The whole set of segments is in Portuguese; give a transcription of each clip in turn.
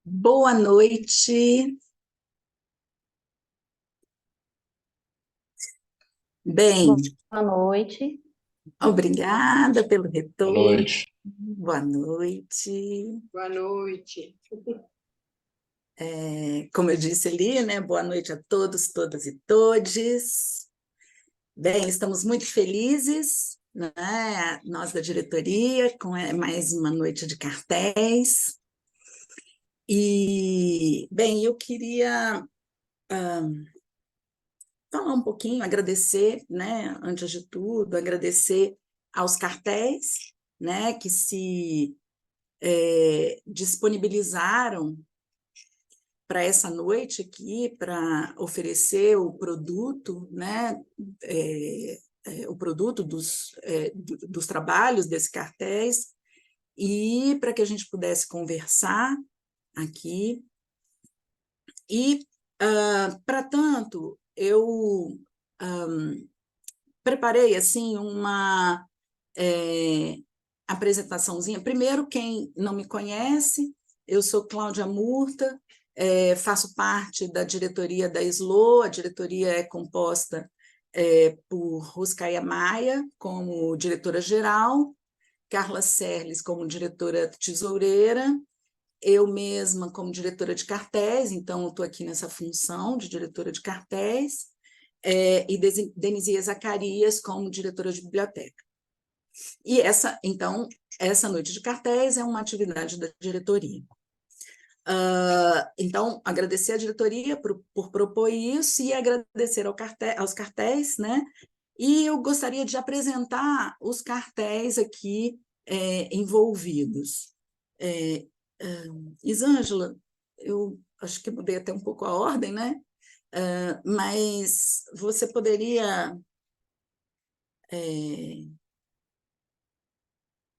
Boa noite. Bem, Boa noite. obrigada pelo Boa retorno. noite. Boa noite. Boa noite. Como eu disse ali, né? Boa noite a todos, todas e todes. Bem, estamos muito felizes, né? Nós da diretoria, com mais uma noite de cartéis. E, bem, eu queria falar um pouquinho, agradecer, né, antes de tudo, agradecer aos cartéis, né, que se disponibilizaram para essa noite aqui, para oferecer o produto, né, o produto dos trabalhos desses cartéis, e para que a gente pudesse conversar aqui. E, para tanto, eu preparei assim uma apresentaçãozinha. Primeiro, quem não me conhece, eu sou Cláudia Murta, faço parte da diretoria da SLO. A diretoria é composta por Ruscaia Maia como diretora-geral, Carla Serles como diretora tesoureira, eu mesma como diretora de cartéis, então estou aqui nessa função de diretora de cartéis, e Denizia Zacarias como diretora de biblioteca. E então, essa noite de cartéis é uma atividade da diretoria. Então, agradecer à diretoria por propor isso e agradecer aos cartéis, né? E eu gostaria de apresentar os cartéis aqui envolvidos. Isângela, eu acho que mudei até um pouco a ordem, né? Mas você poderia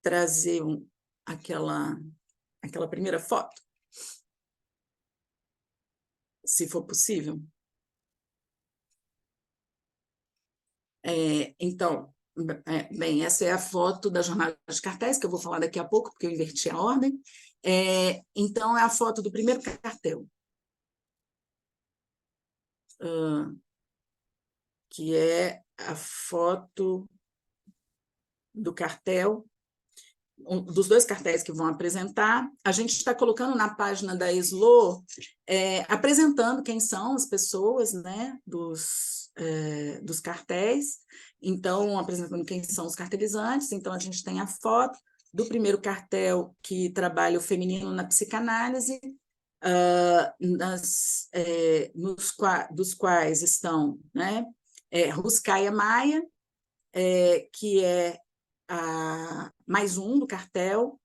trazer aquela primeira foto, se for possível? Então, bem, essa é a foto da jornada de cartéis, que eu vou falar daqui a pouco, porque eu inverti a ordem. Então, é a foto do primeiro cartel, que é a foto do cartel, dos dois cartéis que vão apresentar. A gente está colocando na página da SLO, apresentando quem são as pessoas, né, dos cartéis, então, apresentando quem são os cartelizantes. Então, a gente tem a foto do primeiro cartel, que trabalha o feminino na psicanálise, dos quais estão, né, Ruscaia Maia, que é mais um do cartel,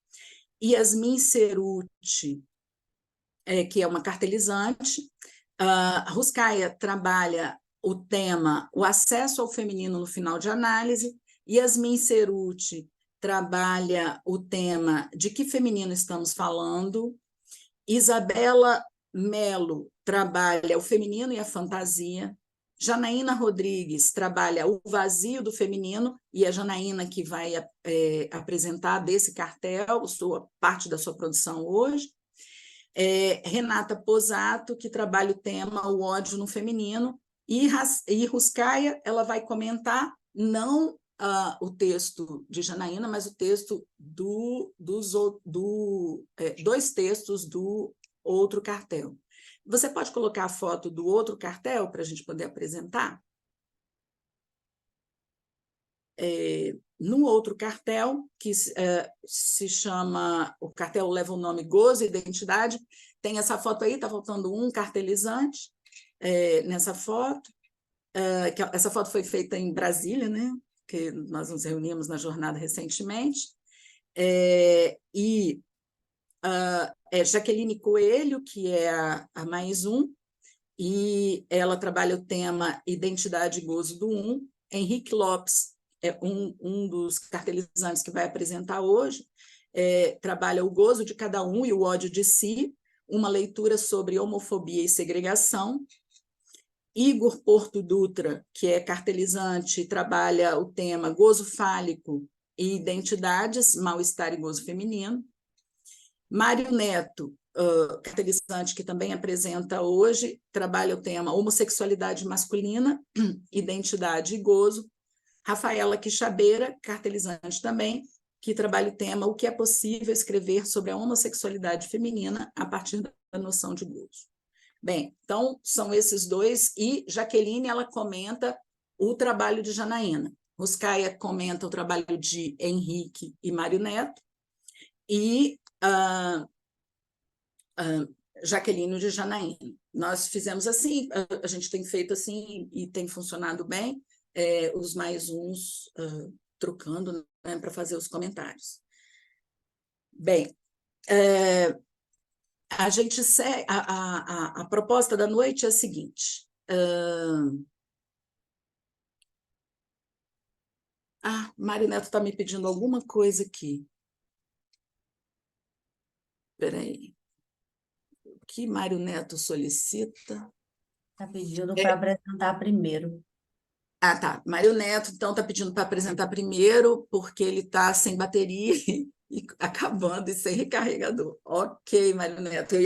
Yasmin Ceruti, que é uma cartelizante. Ruscaia trabalha o tema o acesso ao feminino no final de análise, Yasmin Ceruti trabalha o tema de que feminino estamos falando, Isabela Melo trabalha o feminino e a fantasia, Janaína Rodrigues trabalha o vazio do feminino, e a Janaína que vai apresentar desse cartel, parte da sua produção hoje. Renata Posato, que trabalha o tema o ódio no feminino, e Ruscaia, ela vai comentar não o texto de Janaína, mas o texto dois textos do outro cartel. Você pode colocar a foto do outro cartel para a gente poder apresentar? No outro cartel, que se chama, o cartel leva o nome Gozo e Identidade, tem essa foto aí, está faltando um cartelizante nessa foto. Essa foto foi feita em Brasília, né? Que nós nos reunimos na jornada recentemente. Jaqueline Coelho, que é a mais um, e ela trabalha o tema Identidade e Gozo do Um. Henrique Lopes é um dos cartelizantes que vai apresentar hoje, trabalha o gozo de cada um e o ódio de si, uma leitura sobre homofobia e segregação. Igor Porto Dutra, que é cartelizante, trabalha o tema gozo fálico e identidades, mal-estar e gozo feminino. Mário Neto cartelizante que também apresenta hoje, trabalha o tema homossexualidade masculina, identidade e gozo. Rafaela Quixabeira, cartelizante também, que trabalha o tema o que é possível escrever sobre a homossexualidade feminina a partir da noção de gozo. Bem, então, são esses dois, e Jaqueline, ela comenta o trabalho de Janaína. Ruscaia comenta o trabalho de Henrique e Mário Neto, e Jaqueline de Janaína. Nós fizemos assim, a gente tem feito assim e tem funcionado bem, os mais uns trocando, né, para fazer os comentários. Bem, a proposta da noite é a seguinte. Mário Neto está me pedindo alguma coisa aqui. Espera aí. O que Mário Neto solicita? Está pedindo para apresentar primeiro. Tá. Mário Neto, então, está pedindo para apresentar primeiro, porque ele está sem bateria e acabando e sem recarregador. Ok, Mário Neto, eu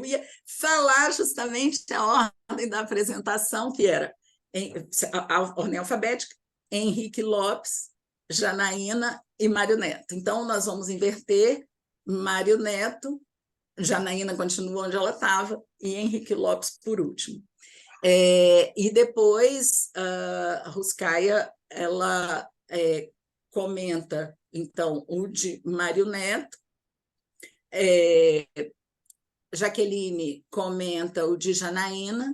ia falar justamente a ordem da apresentação, que era a ordem alfabética, Henrique Lopes, Janaína e Mário Neto. Então, nós vamos inverter Mário Neto, Janaína continua onde ela estava, e Henrique Lopes por último. E depois a Ruscaia ela comenta então o de Mário Neto, Jaqueline comenta o de Janaína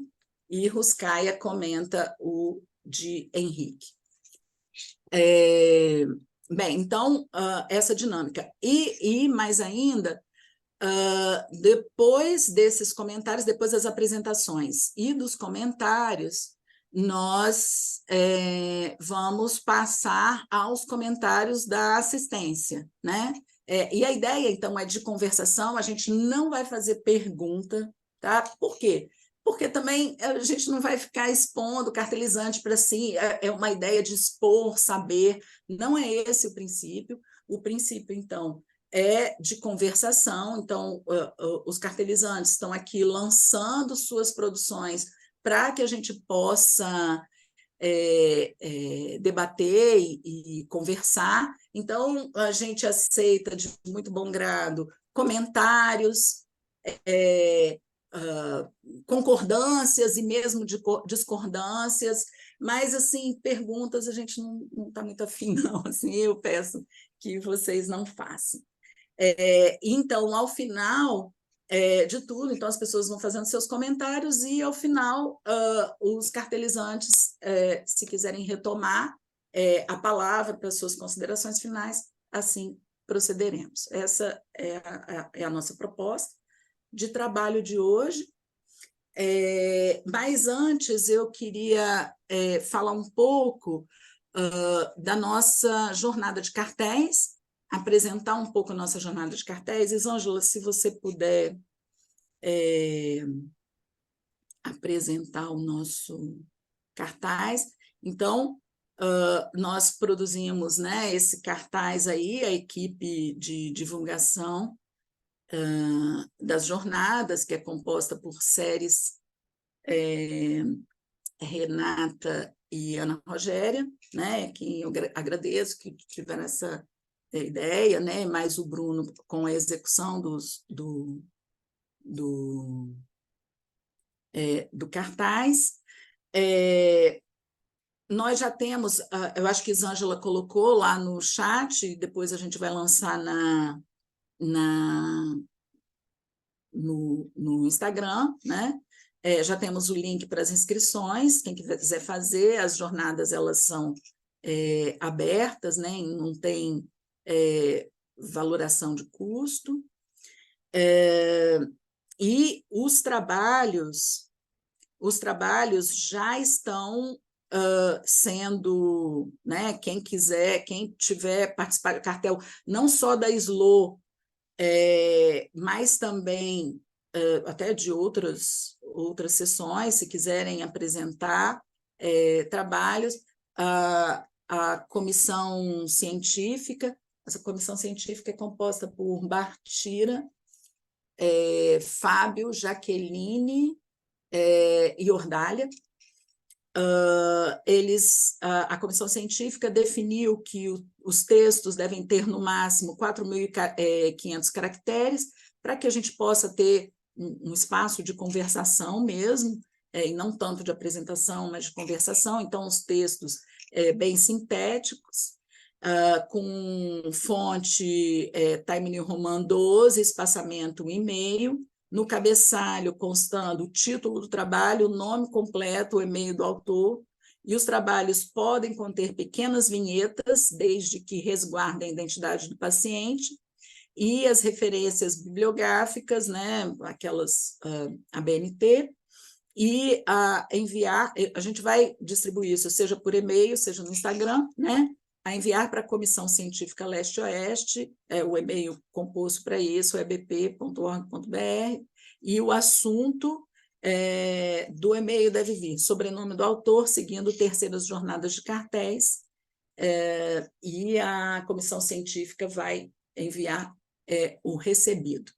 e Ruscaia comenta o de Henrique. Bem, então essa dinâmica e mais ainda, depois desses comentários, depois das apresentações e dos comentários, nós vamos passar aos comentários da assistência, né? E a ideia, então, é de conversação, a gente não vai fazer pergunta, tá? Por quê? Porque também a gente não vai ficar expondo cartelizante para si, é uma ideia de expor, saber, não é esse o princípio. O princípio, então, é de conversação, então os cartelizantes estão aqui lançando suas produções para que a gente possa debater e conversar. Então, a gente aceita de muito bom grado comentários, concordâncias e mesmo discordâncias, mas, assim, perguntas a gente não está muito afim, não. Assim, eu peço que vocês não façam. Então, ao final de tudo, então as pessoas vão fazendo seus comentários e, ao final, os cartelizantes, se quiserem retomar a palavra para suas considerações finais, assim procederemos. Essa é a nossa proposta de trabalho de hoje. Mas antes eu queria falar um pouco da nossa jornada de cartéis, apresentar um pouco a nossa jornada de cartéis. Elisângela, se você puder apresentar o nosso cartaz. Então, nós produzimos, né, esse cartaz aí, a equipe de divulgação das jornadas, que é composta por séries Renata e Ana Rogéria, né, que eu agradeço que tiveram essa ideia, né, mais o Bruno com a execução do cartaz. Nós já temos, eu acho que a Elisângela colocou lá no chat, depois a gente vai lançar no Instagram, né? Já temos o link para as inscrições, quem quiser fazer, as jornadas elas são abertas, né? Não tem valoração de custo. E os trabalhos já estão sendo, né? Quem quiser, quem tiver participado do cartel, não só da SLO, mas também até de outras sessões, se quiserem apresentar trabalhos, a comissão científica, essa comissão científica é composta por Bartira, Fábio, Jaqueline e Ordália. A comissão científica definiu que os textos devem ter, no máximo, 4.500 caracteres, para que a gente possa ter um espaço de conversação mesmo, e não tanto de apresentação, mas de conversação. Então, os textos bem sintéticos, com fonte Time New Roman 12, espaçamento 1,5, no cabeçalho constando o título do trabalho, o nome completo, o e-mail do autor, e os trabalhos podem conter pequenas vinhetas, desde que resguardem a identidade do paciente, e as referências bibliográficas, né, aquelas ABNT, e enviar, a gente vai distribuir isso, seja por e-mail, seja no Instagram, né, a enviar para a Comissão Científica Leste-Oeste, o e-mail composto para isso, ebp.org.br, e o assunto do e-mail deve vir, sobrenome do autor, seguindo terceiras jornadas de cartéis, e a Comissão Científica vai enviar o recebido.